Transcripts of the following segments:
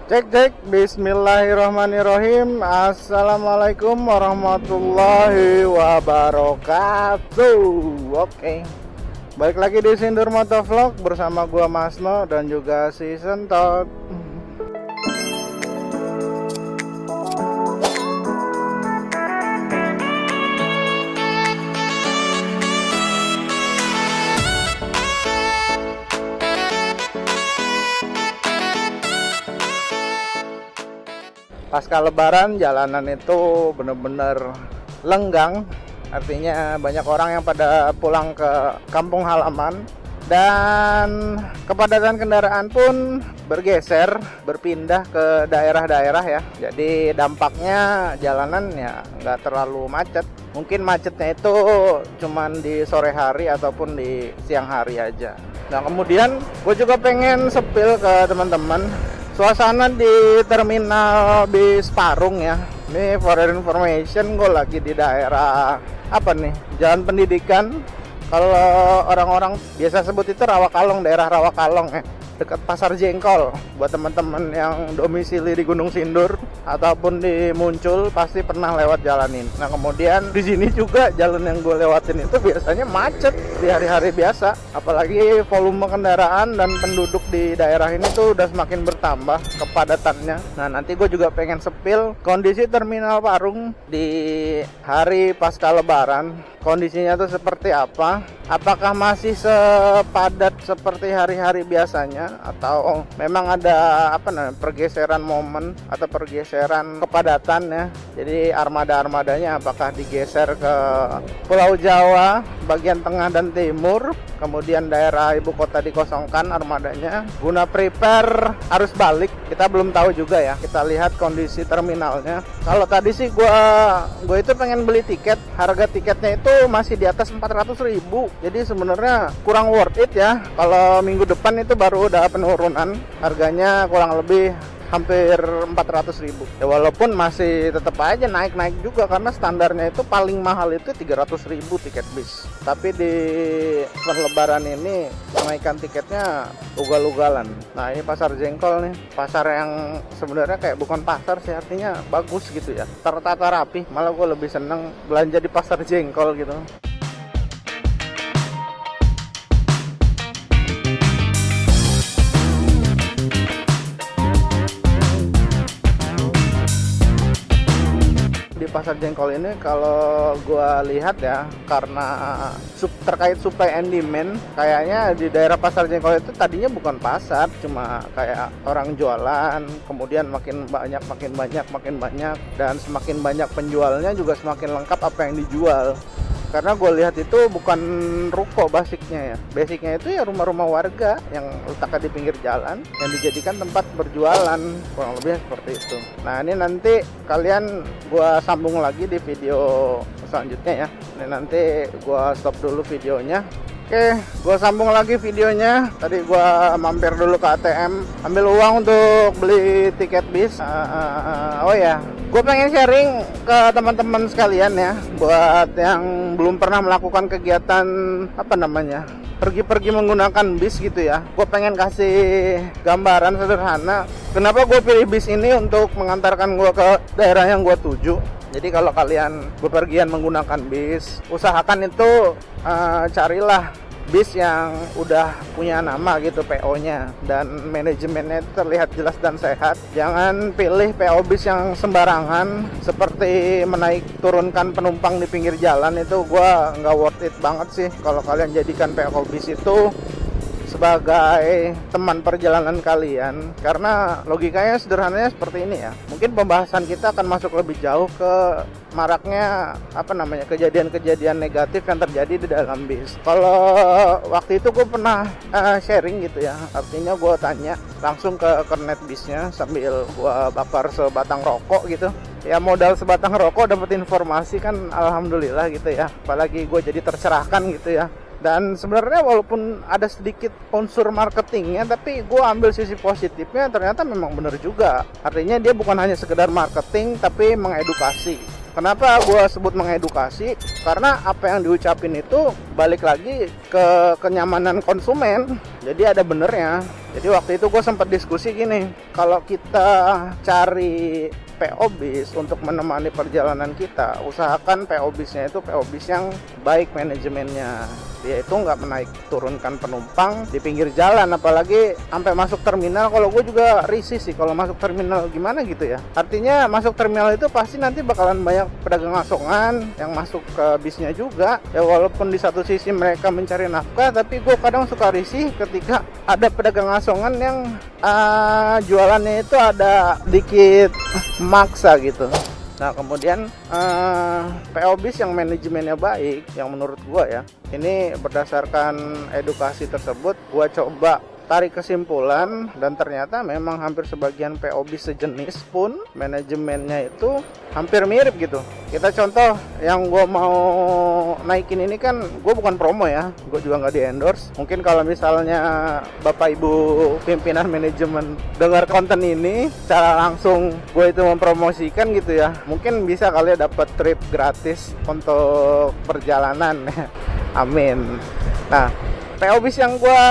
Cek cek, bismillahirrahmanirrahim. Assalamualaikum warahmatullahi wabarakatuh. Oke, balik lagi di Sindur Motovlog bersama gua Masno dan juga si Sentot. Pasca lebaran jalanan itu bener-bener lenggang, artinya banyak orang yang pada pulang ke kampung halaman dan kepadatan kendaraan pun bergeser, berpindah ke daerah-daerah ya. Jadi dampaknya jalanan ya nggak terlalu macet. Mungkin macetnya itu cuman di sore hari ataupun di siang hari aja. Nah kemudian gue juga pengen sepil ke teman-teman suasana di terminal bis Parung ya. Ini for your information, gue lagi di daerah apa nih, Jalan Pendidikan. Kalau orang-orang biasa sebut itu Rawakalong, daerah Rawakalong ya, dekat Pasar Jengkol. Buat teman-teman yang domisili di Gunung Sindur ataupun di Muncul pasti pernah lewat jalan ini. Nah kemudian di sini juga jalan yang gue lewatin itu biasanya macet di hari-hari biasa. Apalagi volume kendaraan dan penduduk di daerah ini tuh udah semakin bertambah kepadatannya. Nah nanti gue juga pengen sepil kondisi terminal Parung di hari pasca lebaran. Kondisinya tuh seperti apa? Apakah masih sepadat seperti hari-hari biasanya atau memang ada pergeseran momen atau pergeseran kepadatan ya. Jadi armada-armadanya apakah digeser ke Pulau Jawa bagian tengah dan timur, kemudian daerah ibu kota dikosongkan armadanya guna prepare arus balik. Kita belum tahu juga ya. Kita lihat kondisi terminalnya. Kalau tadi sih gue itu pengen beli tiket, harga tiketnya itu masih di atas 400.000. Jadi sebenarnya kurang worth it ya. Kalau minggu depan itu baru udah penurunan, harganya kurang lebih hampir 400.000 ya, walaupun masih tetap aja naik-naik juga karena standarnya itu paling mahal itu 300.000 tiket bis. Tapi di lebaran ini kenaikan tiketnya ugal-ugalan. Nah ini Pasar Jengkol nih, pasar yang sebenarnya kayak bukan pasar sih, artinya bagus gitu ya, tertata rapi. Malah gue lebih seneng belanja di Pasar Jengkol gitu. Pasar Jengkol ini kalau gua lihat ya, karena terkait supply and demand, kayaknya di daerah Pasar Jengkol itu tadinya bukan pasar, cuma kayak orang jualan, kemudian makin banyak dan semakin banyak penjualnya juga semakin lengkap apa yang dijual. Karena gue lihat itu bukan ruko basicnya ya. Basicnya itu ya rumah-rumah warga yang letaknya di pinggir jalan yang dijadikan tempat berjualan, kurang lebih seperti itu. Nah ini nanti kalian gue sambung lagi di video selanjutnya ya. Ini nanti gue stop dulu videonya. Oke, gue sambung lagi videonya. Tadi gue mampir dulu ke ATM, ambil uang untuk beli tiket bis. Oh ya, gue pengen sharing ke teman-teman sekalian ya, buat yang belum pernah melakukan kegiatan pergi-pergi menggunakan bis gitu ya. Gue pengen kasih gambaran sederhana kenapa gue pilih bis ini untuk mengantarkan gue ke daerah yang gue tuju. Jadi kalau kalian bepergian menggunakan bis, usahakan itu carilah bis yang udah punya nama gitu, PO-nya, dan manajemennya itu terlihat jelas dan sehat. Jangan pilih PO bis yang sembarangan, seperti turunkan penumpang di pinggir jalan. Itu gua nggak worth it banget sih kalau kalian jadikan PO bis itu sebagai teman perjalanan kalian, karena logikanya sederhananya seperti ini ya. Mungkin pembahasan kita akan masuk lebih jauh ke maraknya kejadian-kejadian negatif yang terjadi di dalam bis. Kalau waktu itu gue pernah sharing gitu ya, artinya gue tanya langsung ke kernet bisnya sambil gue bakar sebatang rokok gitu ya. Modal sebatang rokok dapat informasi kan alhamdulillah gitu ya, apalagi gue jadi tercerahkan gitu ya. Dan sebenarnya walaupun ada sedikit unsur marketingnya, tapi gue ambil sisi positifnya, ternyata memang benar juga. Artinya dia bukan hanya sekedar marketing, tapi mengedukasi. Kenapa gue sebut mengedukasi? Karena apa yang diucapin itu balik lagi ke kenyamanan konsumen. Jadi ada benernya. Jadi waktu itu gue sempat diskusi gini, kalau kita cari PO bis untuk menemani perjalanan kita, usahakan PO bisnya itu PO bis yang baik manajemennya. Dia itu nggak menaik turunkan penumpang di pinggir jalan, apalagi sampai masuk terminal. Kalau gue juga risih sih kalau masuk terminal, gimana gitu ya. Artinya masuk terminal itu pasti nanti bakalan banyak pedagang asongan yang masuk ke bisnya juga. Ya walaupun di satu sisi mereka mencari nafkah, tapi gue kadang suka risih ketika ada pedagang asongan yang jualannya itu ada dikit maksa gitu. Nah kemudian PO bis yang manajemennya baik, yang menurut gua ya, ini berdasarkan edukasi tersebut gua coba tarik kesimpulan, dan ternyata memang hampir sebagian PO bis sejenis pun manajemennya itu hampir mirip gitu. Kita contoh yang gue mau naikin ini kan, gue bukan promo ya, gue juga nggak di endorse. Mungkin kalau misalnya bapak ibu pimpinan manajemen dengar konten ini secara langsung gue itu mempromosikan gitu ya, mungkin bisa kali ya dapat trip gratis untuk perjalanan. Amin. Nah, PO bis yang gue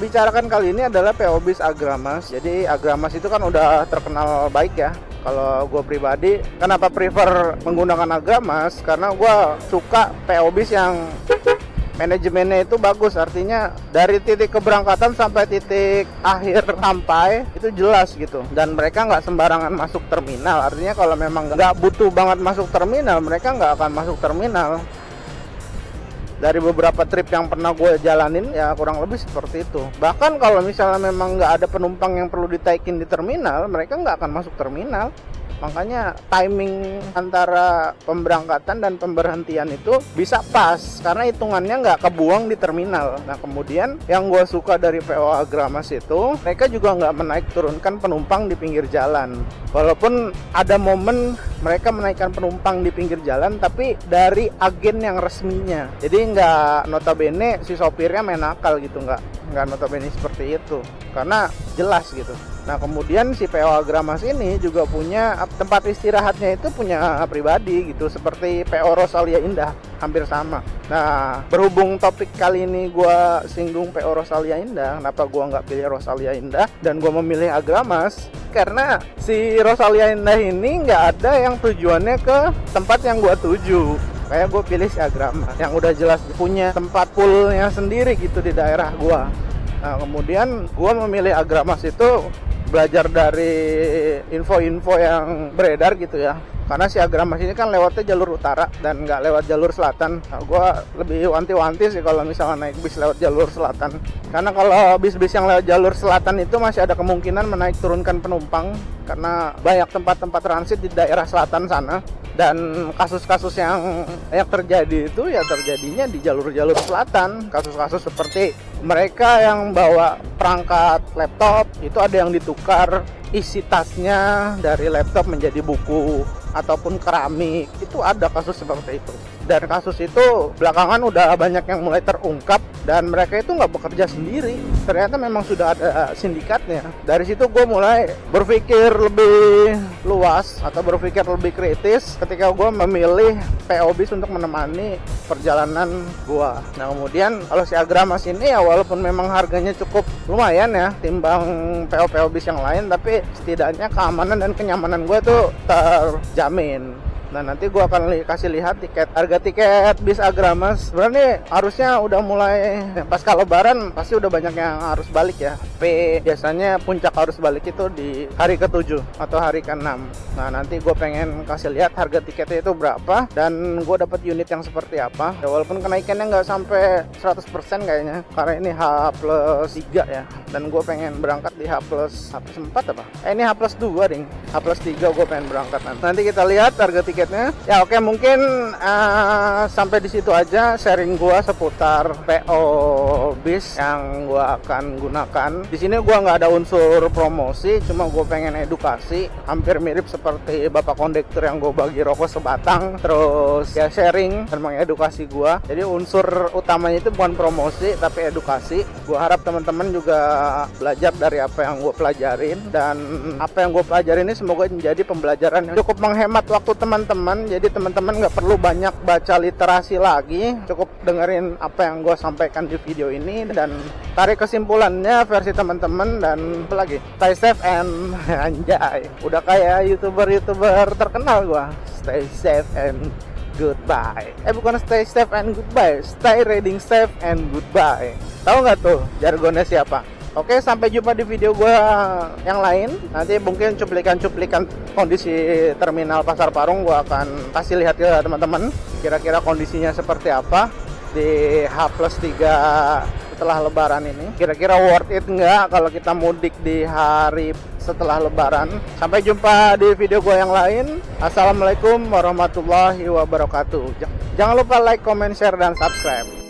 bicarakan kali ini adalah PO bis Agramas. Jadi Agramas itu kan udah terkenal baik ya. Kalau gue pribadi, kenapa prefer menggunakan Agramas? Karena gue suka PO bis yang manajemennya itu bagus. Artinya dari titik keberangkatan sampai titik akhir sampai itu jelas gitu. Dan mereka nggak sembarangan masuk terminal. Artinya kalau memang nggak butuh banget masuk terminal, mereka nggak akan masuk terminal. Dari beberapa trip yang pernah gue jalanin ya kurang lebih seperti itu. Bahkan kalau misalnya memang nggak ada penumpang yang perlu ditaikin di terminal, mereka nggak akan masuk terminal. Makanya timing antara pemberangkatan dan pemberhentian itu bisa pas, karena hitungannya nggak kebuang di terminal. Nah kemudian yang gue suka dari PO Agramas itu, mereka juga nggak menaik turunkan penumpang di pinggir jalan. Walaupun ada momen mereka menaikkan penumpang di pinggir jalan, tapi dari agen yang resminya. Jadi nggak notabene si sopirnya main akal gitu, nggak notabene seperti itu, karena jelas gitu. Nah kemudian si PO Agramas ini juga punya tempat istirahatnya, itu punya pribadi gitu, seperti PO Rosalia Indah, hampir sama. Nah berhubung topik kali ini gue singgung PO Rosalia Indah, kenapa gue nggak pilih Rosalia Indah dan gue memilih Agramas? Karena si Rosalia Indah ini nggak ada yang tujuannya ke tempat yang gue tuju. Kayak gue pilih si Agramas yang udah jelas punya tempat poolnya sendiri gitu di daerah gue. Nah kemudian gue memilih Agramas itu belajar dari info-info yang beredar gitu ya. Karena si Agramas ini kan lewatnya jalur utara dan nggak lewat jalur selatan. Nah, gue lebih wanti-wanti sih kalau misalnya naik bis lewat jalur selatan. Karena kalau bis-bis yang lewat jalur selatan itu masih ada kemungkinan menaik turunkan penumpang, karena banyak tempat-tempat transit di daerah selatan sana. Dan kasus-kasus yang terjadi itu ya terjadinya di jalur-jalur selatan. Kasus-kasus seperti mereka yang bawa perangkat laptop, itu ada yang ditukar isi tasnya dari laptop menjadi buku ataupun keramik. Itu ada kasus seperti itu. Dan kasus itu belakangan udah banyak yang mulai terungkap, dan mereka itu nggak bekerja sendiri, ternyata memang sudah ada sindikatnya. Dari situ gue mulai berpikir lebih luas atau berpikir lebih kritis ketika gue memilih PO bis untuk menemani perjalanan gue. Nah kemudian kalau si Agramas ini ya walaupun memang harganya cukup lumayan ya timbang PO bis yang lain, tapi setidaknya keamanan dan kenyamanan gue tuh terjamin. Nah nanti gue akan kasih lihat harga tiket bis Agramas. Sebenarnya harusnya udah mulai pasca lebaran, pasti udah banyak yang harus balik ya. Tapi biasanya puncak harus balik itu di hari ke-7 atau hari ke-6. Nah nanti gue pengen kasih lihat harga tiketnya itu berapa dan gue dapat unit yang seperti apa. Ya, walaupun kenaikannya nggak sampai 100% kayaknya, karena ini H+3 ya. Dan gue pengen berangkat di H+4 apa? Ini H+2 ding. H+3 gue pengen berangkat nanti kita lihat harga tiket. Ya oke, mungkin sampai di situ aja sharing gua seputar PO bis yang gua akan gunakan. Di sini gua nggak ada unsur promosi, cuma gua pengen edukasi, hampir mirip seperti bapak kondektur yang gua bagi rokok sebatang, terus ya sharing dan mengedukasi gua. Jadi unsur utamanya itu bukan promosi tapi edukasi. Gua harap teman-teman juga belajar dari apa yang gua pelajarin, dan apa yang gua pelajarin ini semoga menjadi pembelajaran yang cukup menghemat waktu teman-teman teman-teman. Jadi teman-teman nggak perlu banyak baca literasi lagi, cukup dengerin apa yang gue sampaikan di video ini dan tarik kesimpulannya versi teman-teman. Dan apa lagi, stay safe and anjay, udah kayak youtuber terkenal gue. Stay safe and goodbye. Bukan stay safe and goodbye, stay reading safe and goodbye. Tahu nggak tuh jargonnya siapa? Oke, sampai jumpa di video gue yang lain. Nanti mungkin cuplikan-cuplikan kondisi terminal Pasar Parung gue akan kasih lihat ke teman-teman. Kira-kira kondisinya seperti apa di H+3 setelah lebaran ini. Kira-kira worth it nggak kalau kita mudik di hari setelah lebaran. Sampai jumpa di video gue yang lain. Assalamualaikum warahmatullahi wabarakatuh. Jangan lupa like, comment, share, dan subscribe.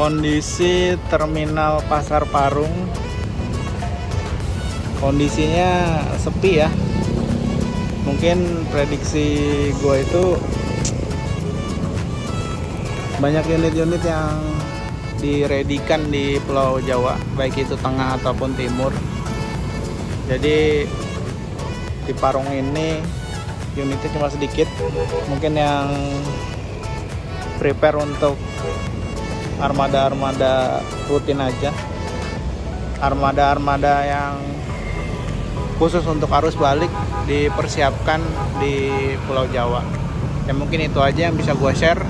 Kondisi terminal Pasar Parung, kondisinya sepi ya. Mungkin prediksi gue itu banyak unit-unit yang diredikan di Pulau Jawa, baik itu tengah ataupun timur. Jadi di Parung ini unitnya cuma sedikit, mungkin yang prepare untuk armada-armada rutin aja, armada-armada yang khusus untuk arus balik dipersiapkan di Pulau Jawa. Ya mungkin itu aja yang bisa gue share.